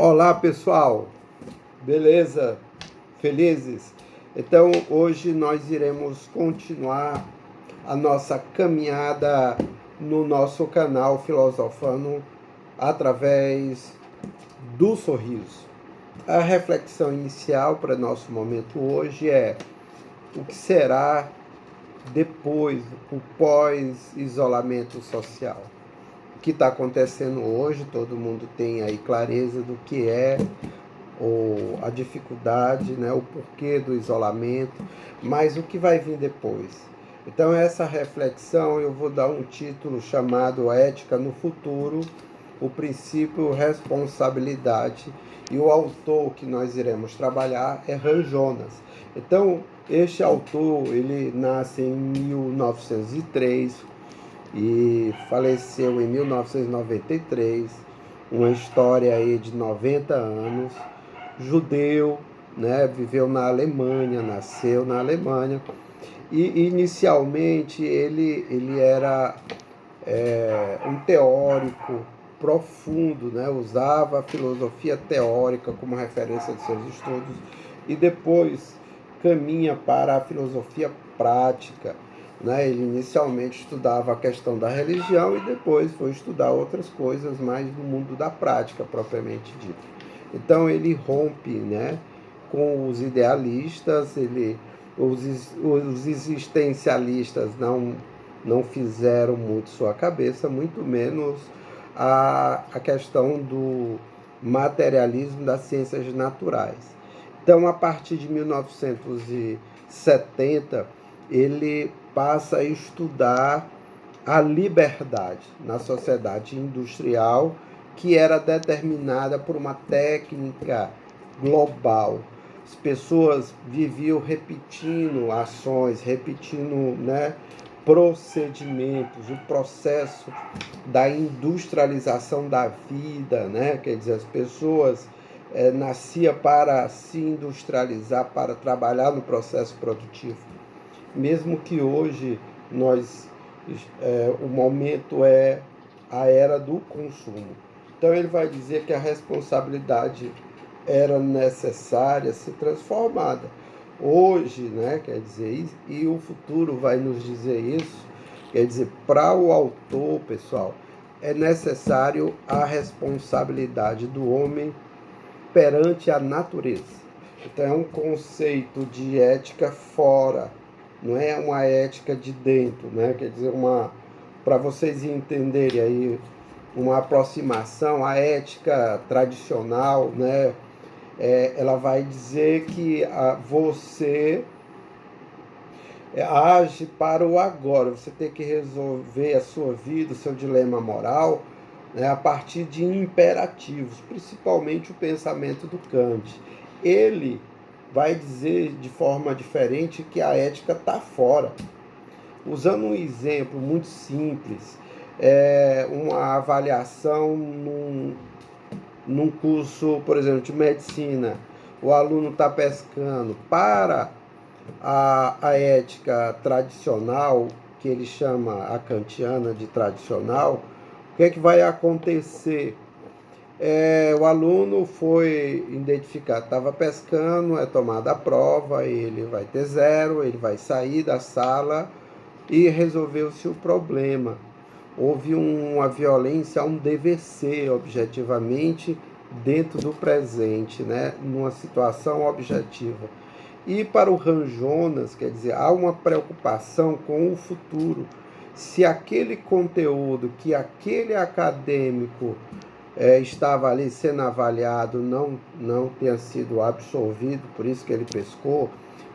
Olá pessoal, beleza? Felizes? Então hoje nós iremos continuar a nossa caminhada no nosso canal Filosofando através do sorriso. A reflexão inicial para nosso momento hoje é: o que será depois, o pós-isolamento social? O que está acontecendo hoje, todo mundo tem aí clareza do que é a dificuldade, né, o porquê do isolamento, mas o que vai vir depois. Então essa reflexão eu vou dar um título chamado Ética no Futuro, o princípio responsabilidade, e o autor que nós iremos trabalhar é Han Jonas. Então este autor, ele nasce em 1903 e faleceu em 1993, uma história aí de 90 anos, judeu, né, viveu na Alemanha, nasceu na Alemanha, e inicialmente ele era um teórico profundo, né, usava a filosofia teórica como referência de seus estudos, e depois caminha para a filosofia prática. Né? Ele inicialmente estudava a questão da religião e depois foi estudar outras coisas mais do mundo da prática, propriamente dito. Então ele rompe, né, com os idealistas, os existencialistas não fizeram muito sua cabeça, muito menos a questão do materialismo das ciências naturais. Então, a partir de 1970, ele passa a estudar a liberdade na sociedade industrial, que era determinada por uma técnica global. As pessoas viviam repetindo ações, repetindo, né, procedimentos, o processo da industrialização da vida, né? Quer dizer, as pessoas nascia para se industrializar, para trabalhar no processo produtivo. Mesmo que hoje o momento é a era do consumo. Então ele vai dizer que a responsabilidade era necessária ser transformada. Hoje, né, quer dizer, e o futuro vai nos dizer isso, quer dizer, para o autor, pessoal, é necessário a responsabilidade do homem perante a natureza. Então é um conceito de ética fora, não é uma ética de dentro, né? Quer dizer, para vocês entenderem aí, uma aproximação à ética tradicional, né? Ela vai dizer que você age para o agora, você tem que resolver a sua vida, o seu dilema moral, né, a partir de imperativos, principalmente o pensamento do Kant. Ele vai dizer de forma diferente que a ética está fora. Usando um exemplo muito simples, uma avaliação num curso, por exemplo, de medicina, o aluno está pescando para a ética tradicional, que ele chama a kantiana de tradicional. O que é que vai acontecer? O aluno foi identificado, estava pescando, é tomada a prova, ele vai ter 0, ele vai sair da sala e resolveu-se o problema. Houve uma violência, um DVC, objetivamente, dentro do presente, né? Numa situação objetiva. E para o Han Jonas, quer dizer, há uma preocupação com o futuro. Se aquele conteúdo que aquele acadêmico estava ali sendo avaliado não tenha sido absorvido, por isso que ele pescou,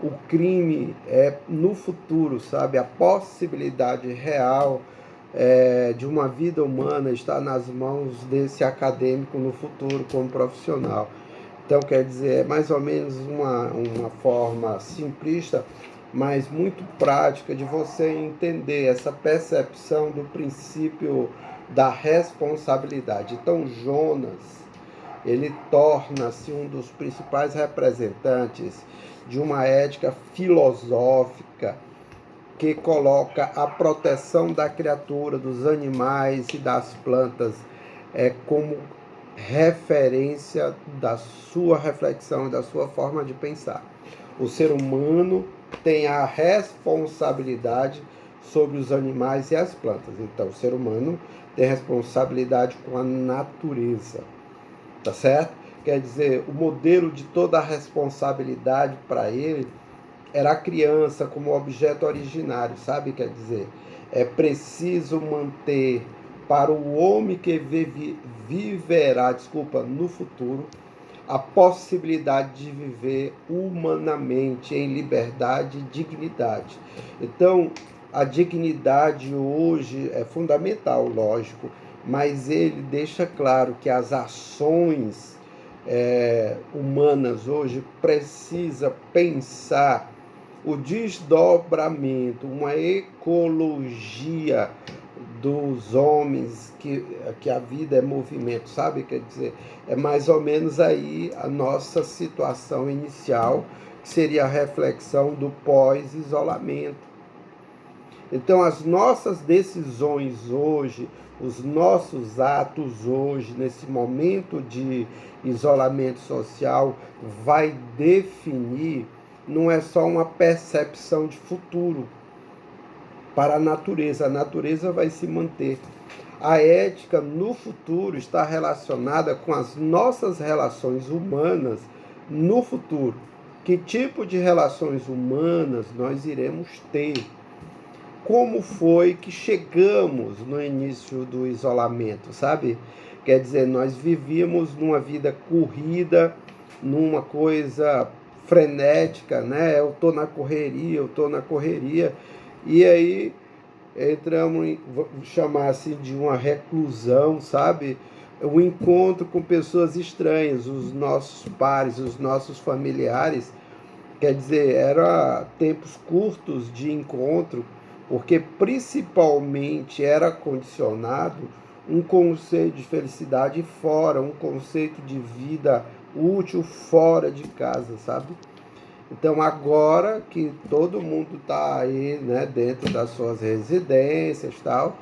o crime é no futuro, sabe? A possibilidade real de uma vida humana está nas mãos desse acadêmico no futuro como profissional. Então, quer dizer, é mais ou menos uma forma simplista, mas muito prática de você entender essa percepção do princípio da responsabilidade. Então, Jonas, ele torna-se um dos principais representantes de uma ética filosófica que coloca a proteção da criatura, dos animais e das plantas como referência da sua reflexão e da sua forma de pensar. O ser humano tem a responsabilidade sobre os animais e as plantas. Então, o ser humano tem responsabilidade com a natureza, tá certo? Quer dizer, o modelo de toda a responsabilidade para ele era a criança como objeto originário, sabe? Quer dizer, é preciso manter para o homem que viverá, no futuro, a possibilidade de viver humanamente, em liberdade e dignidade. Então, a dignidade hoje é fundamental, lógico, mas ele deixa claro que as ações humanas hoje precisa pensar o desdobramento, uma ecologia dos homens, que a vida é movimento, sabe? Quer dizer, é mais ou menos aí a nossa situação inicial, que seria a reflexão do pós-isolamento. Então, as nossas decisões hoje, os nossos atos hoje, nesse momento de isolamento social, vai definir, não é só uma percepção de futuro para a natureza vai se manter. A ética no futuro está relacionada com as nossas relações humanas no futuro. Que tipo de relações humanas nós iremos ter? Como foi que chegamos no início do isolamento, sabe? Quer dizer, nós vivíamos numa vida corrida, numa coisa frenética, né? Eu tô na correria, e aí entramos em, vamos chamar assim, de uma reclusão, sabe? O encontro com pessoas estranhas, os nossos pares, os nossos familiares. Quer dizer, eram tempos curtos de encontro, porque principalmente era condicionado um conceito de felicidade fora, um conceito de vida útil fora de casa, sabe? Então, agora que todo mundo está aí, né, dentro das suas residências e tal,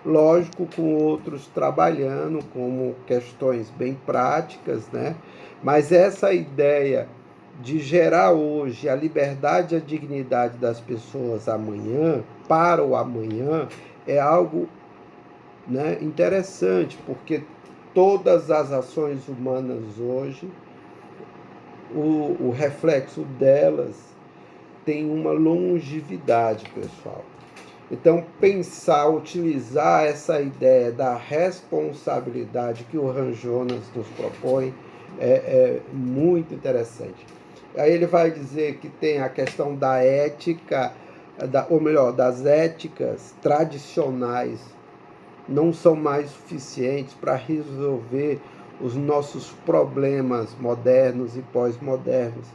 lógico, com outros trabalhando como questões bem práticas, né? Mas essa ideia de gerar hoje a liberdade e a dignidade das pessoas amanhã, para o amanhã, é algo, né, interessante, porque todas as ações humanas hoje, o reflexo delas tem uma longevidade, pessoal. Então, pensar, utilizar essa ideia da responsabilidade que o Han Jonas nos propõe é muito interessante. Aí ele vai dizer que tem a questão da ética, ou melhor, das éticas tradicionais, não são mais suficientes para resolver os nossos problemas modernos e pós-modernos.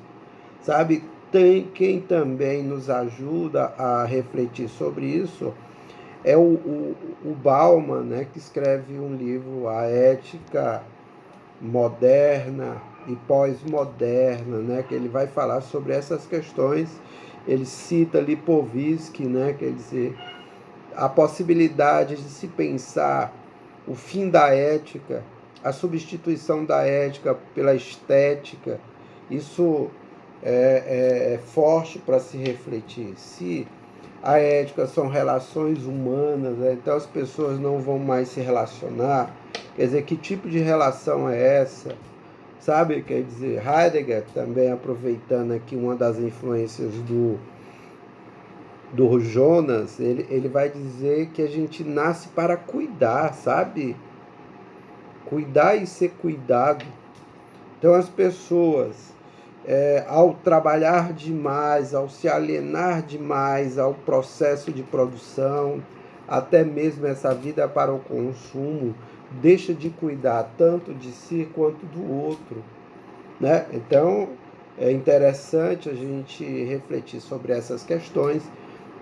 Sabe, tem quem também nos ajuda a refletir sobre isso é o Bauman, né, que escreve um livro, A Ética Moderna e Pós-Moderna, né, que ele vai falar sobre essas questões. Ele cita Lipovitsky, né, quer dizer, a possibilidade de se pensar o fim da ética, a substituição da ética pela estética. Isso é forte para se refletir. Se a ética são relações humanas, né, então as pessoas não vão mais se relacionar. Quer dizer, que tipo de relação é essa? Sabe, quer dizer, Heidegger, também aproveitando aqui uma das influências do Jonas, ele vai dizer que a gente nasce para cuidar, sabe? Cuidar e ser cuidado. Então as pessoas, ao trabalhar demais, ao se alienar demais ao processo de produção, até mesmo essa vida para o consumo, deixa de cuidar tanto de si quanto do outro, né? Então é interessante a gente refletir sobre essas questões.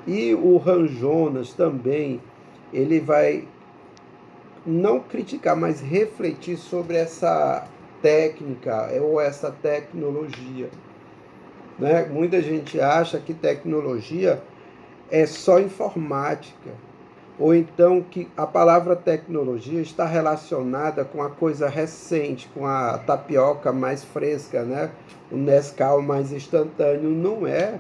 E o Han Jonas também, ele vai não criticar, mas refletir sobre essa técnica ou essa tecnologia, né? Muita gente acha que tecnologia é só informática, ou então que a palavra tecnologia está relacionada com a coisa recente, com a tapioca mais fresca, né? O Nescau mais instantâneo. Não é.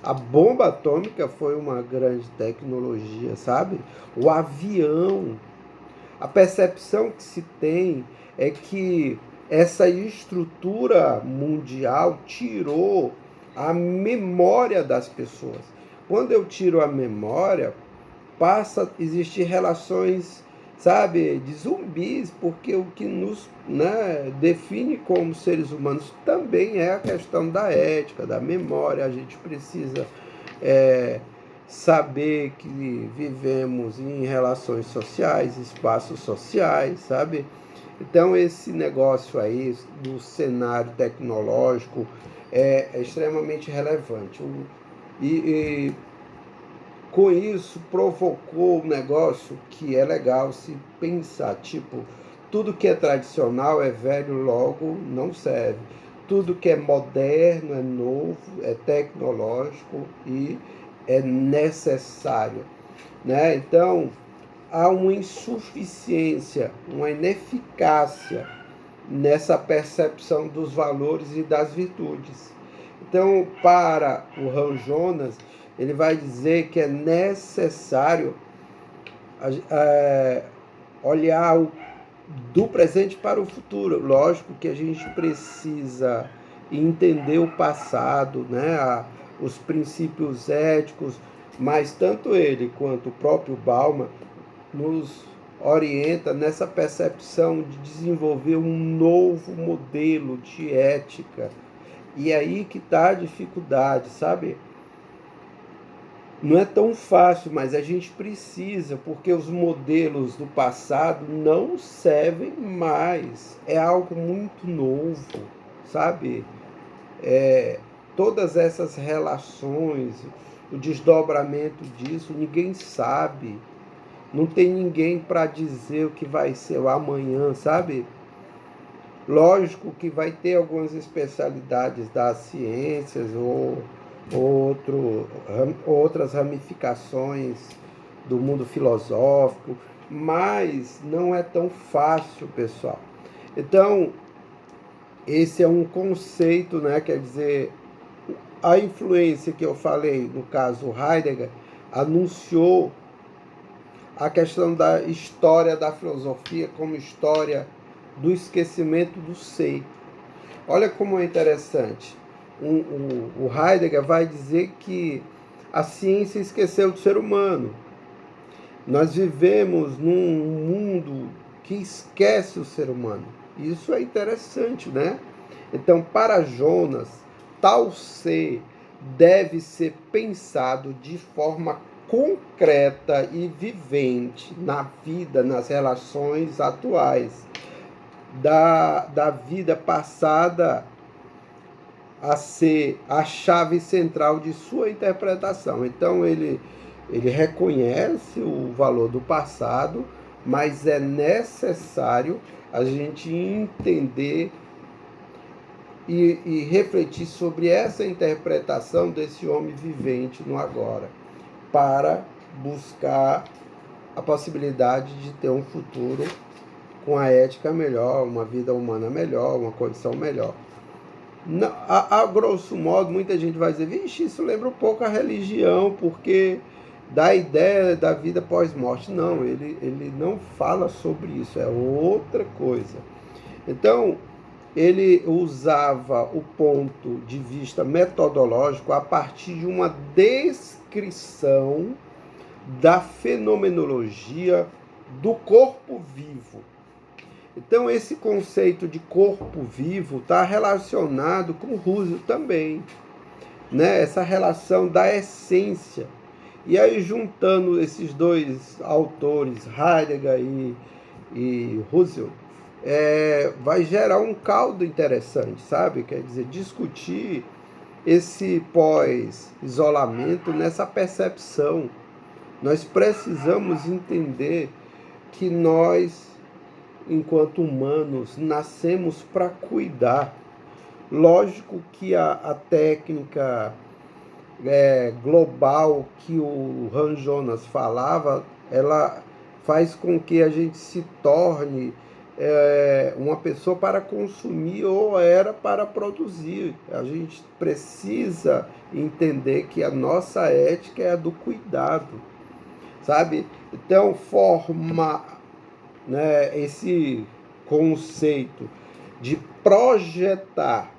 A bomba atômica foi uma grande tecnologia, sabe? O avião. A percepção que se tem é que essa estrutura mundial tirou a memória das pessoas. Quando eu tiro a memória, passa a existir relações, sabe, de zumbis, porque o que nos, né, define como seres humanos também é a questão da ética, da memória. A gente precisa saber que vivemos em relações sociais, espaços sociais, sabe? Então, esse negócio aí do cenário tecnológico é extremamente relevante. E com isso provocou um negócio que é legal se pensar, tipo, tudo que é tradicional é velho, logo não serve. Tudo que é moderno, é novo, é tecnológico e é necessário, né? Então, há uma insuficiência, uma ineficácia nessa percepção dos valores e das virtudes. Então, para o Ron Jonas, ele vai dizer que é necessário olhar do presente para o futuro. Lógico que a gente precisa entender o passado, né? Os princípios éticos, mas tanto ele quanto o próprio Bauman nos orienta nessa percepção de desenvolver um novo modelo de ética. E aí que está a dificuldade, sabe? Não é tão fácil, mas a gente precisa, porque os modelos do passado não servem mais. É algo muito novo, sabe? Todas essas relações, o desdobramento disso, ninguém sabe. Não tem ninguém para dizer o que vai ser o amanhã, sabe? Lógico que vai ter algumas especialidades das ciências ou outras ramificações do mundo filosófico, mas não é tão fácil, pessoal. Então, esse é um conceito, né? Quer dizer, a influência que eu falei, no caso Heidegger, anunciou a questão da história da filosofia como história do esquecimento do ser. Olha como é interessante. O Heidegger vai dizer que a ciência esqueceu do ser humano. Nós vivemos num mundo que esquece o ser humano. Isso é interessante, né? Então, para Jonas, tal ser deve ser pensado de forma concreta e vivente na vida, nas relações atuais, da vida passada a ser a chave central de sua interpretação. Então, ele reconhece o valor do passado, mas é necessário a gente entender e refletir sobre essa interpretação desse homem vivente no agora, para buscar a possibilidade de ter um futuro com a ética melhor, uma vida humana melhor, uma condição melhor. A grosso modo, muita gente vai dizer, vixe, isso lembra um pouco a religião, porque dá a ideia da vida pós-morte. Não, ele não fala sobre isso, é outra coisa. Então, ele usava o ponto de vista metodológico a partir de uma descrição da fenomenologia do corpo vivo. Então, esse conceito de corpo vivo está relacionado com Husserl também, né? Essa relação da essência. E aí, juntando esses dois autores, Heidegger e Husserl, vai gerar um caldo interessante, sabe? Quer dizer, discutir esse pós-isolamento nessa percepção. Nós precisamos entender que nós, enquanto humanos, nascemos para cuidar. Lógico que a técnica global que o Ron Jonas falava ela faz com que a gente se torne uma pessoa para consumir ou era para produzir. A gente precisa entender que a nossa ética é a do cuidado, sabe? Então, né, esse conceito de projetar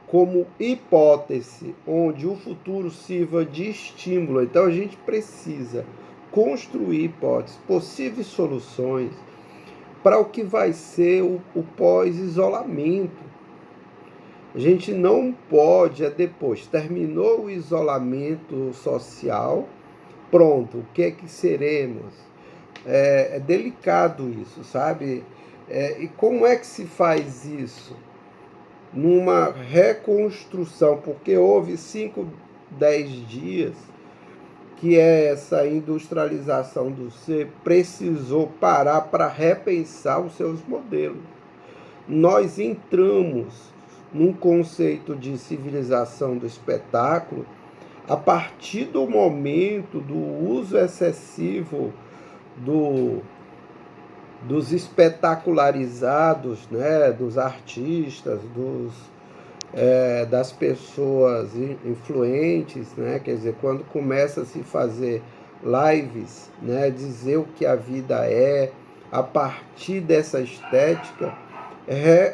como hipótese, onde o futuro sirva de estímulo. Então, a gente precisa construir hipóteses, possíveis soluções para o que vai ser o pós-isolamento. A gente não pode, depois, terminou o isolamento social, pronto, o que é que seremos? É delicado isso, sabe? E como é que se faz isso? Numa reconstrução, porque houve 5, 10 dias que essa industrialização do ser precisou parar para repensar os seus modelos. Nós entramos num conceito de civilização do espetáculo a partir do momento do uso excessivo dos espetacularizados, né, dos artistas, das pessoas influentes, né, quer dizer, quando começa a se fazer lives, né, dizer o que a vida é, a partir dessa estética,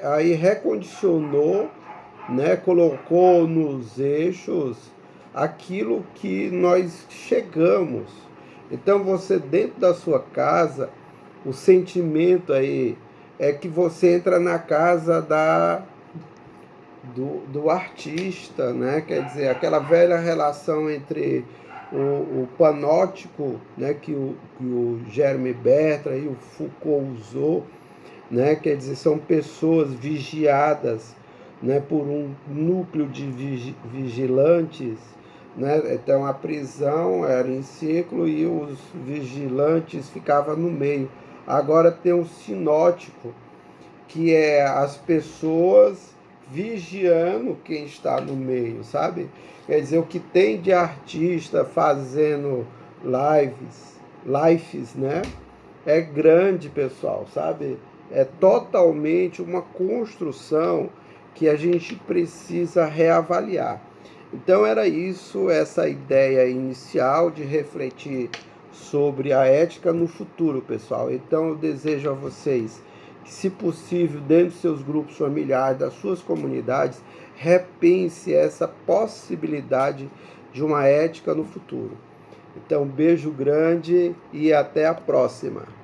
aí recondicionou, né, colocou nos eixos aquilo que nós chegamos. Então você dentro da sua casa, o sentimento aí é que você entra na casa do artista, né? Quer dizer, aquela velha relação entre o panótico, né, que o Jeremy Bertrand e o Foucault usou, né? Quer dizer, são pessoas vigiadas, né, por um núcleo de vigilantes, né? Então a prisão era em círculo e os vigilantes ficavam no meio. Agora tem um sinótico, que é as pessoas vigiando quem está no meio, sabe? Quer dizer, o que tem de artista fazendo lives, né? É grande, pessoal, sabe? É totalmente uma construção que a gente precisa reavaliar. Então era isso, essa ideia inicial de refletir sobre a ética no futuro, pessoal. Então eu desejo a vocês que, se possível, dentro dos seus grupos familiares, das suas comunidades, repense essa possibilidade de uma ética no futuro. Então, beijo grande e até a próxima.